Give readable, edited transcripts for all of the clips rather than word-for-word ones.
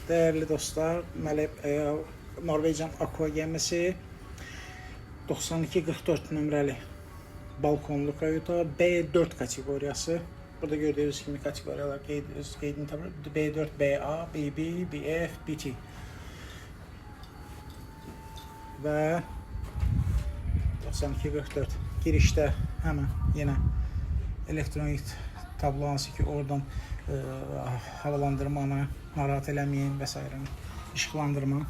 Değerli dostlar, Norvegian Aqua gemisi 9244 nömrəli balkonlu kayuta B4 kategoriyası. Burada gördüğünüz kimi kategoriyalar qeydini tapır. B4, BA, BB, BF, BT. Və 9244 girişdə hemen yine elektronik tablo hansı ki oradan havalandırmanı narahat eləməyin və s. işıqlandırma.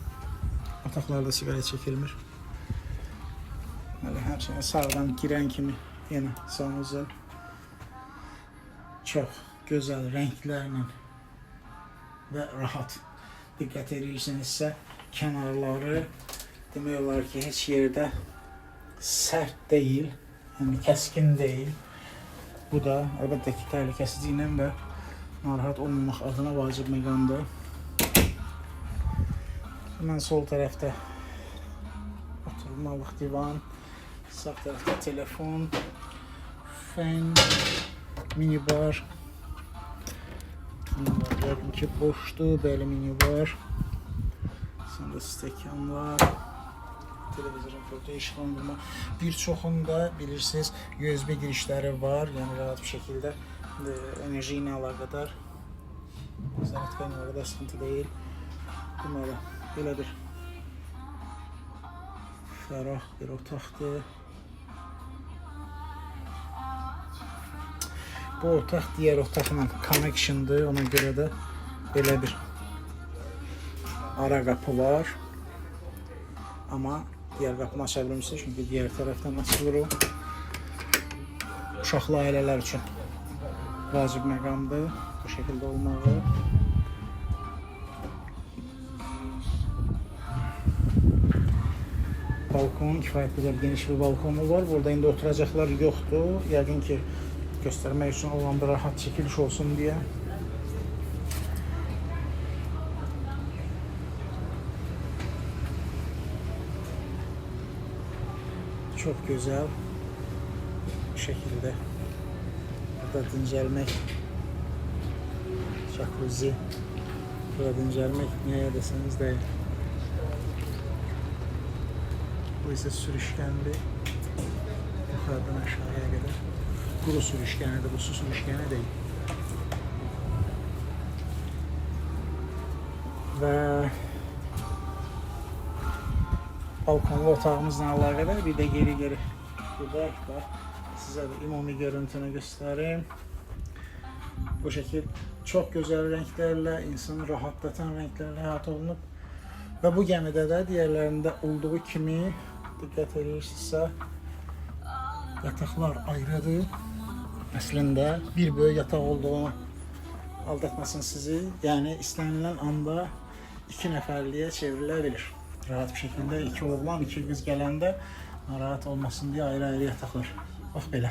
Otaqlarda siqaret çəkilmir. Həmçinin sağdan girən kimi yenə sanuzel çox gözəl rənglərlə və rahat diqqət edirsinizsə kənarları demək olar ki heç yerdə sərt deyil, yəni kəskin deyil. Bu da əlbəttə ki təhlükəsizliklə və narahat olmamaq adına vacib məqamdır. Hemen sol tərəfdə oturmalıq divan, sağ tərəfdə telefon, fen, minibar. Gördüm ki boşdur, belə minibar. Sonra stəkan var. Televizorun portu işıqlandırma. Bir çoxunda bilirsiniz USB girişləri var, yəni rahat bir şəkildə enerji ilə əlaqədar. Zərət qaynaqlarda sıxıntı deyil. Deməli, belə bir fərah bir otaqdır. Bu otaq digər otaqla connection'dır, ona görə də belə bir ara qapı var. Amma diğer qapını aça bilmişsiniz çünki diğer tərəfdən açılır o. Uşaqlı ailələr üçün vacib məqamdır bu şəkildə olmağı. Balkon kifayət qədər geniş bir balkonu var. Burada indi oturacaqlar yoxdur. Yəqin ki göstərmək üçün olan bir rahat çəkiliş olsun deyə. Çok güzel bu şekilde burada dincəlmək, jacuzzi, burada dincəlmək neye deseniz deyil. Bu ise sürüşkənli, yukarıdan aşağıya kadar. Kuru sürüşkəni de, bu su sürüşkəni değil. Ve balkonlu otağımızla əlaqədar bir de geri burada bak size bir ümumi görüntünü göstereyim. Bu şekil çok güzel renklerle insanı rahatlatan renklerle hayat olunub ve bu gemide de diğerlerinde olduğu kimi dikkat edirsinizsə yataklar ayrıdır. Əslində bir böyük yataq olduğunu aldatmasın sizi. Yani istenilen anda 2 nəfərliyə çevrilebilir. Rahat bir şekilde 2 oğlan 2 kız gelende rahat olmasın diye ayrı ayrı yataklar. Bak belə.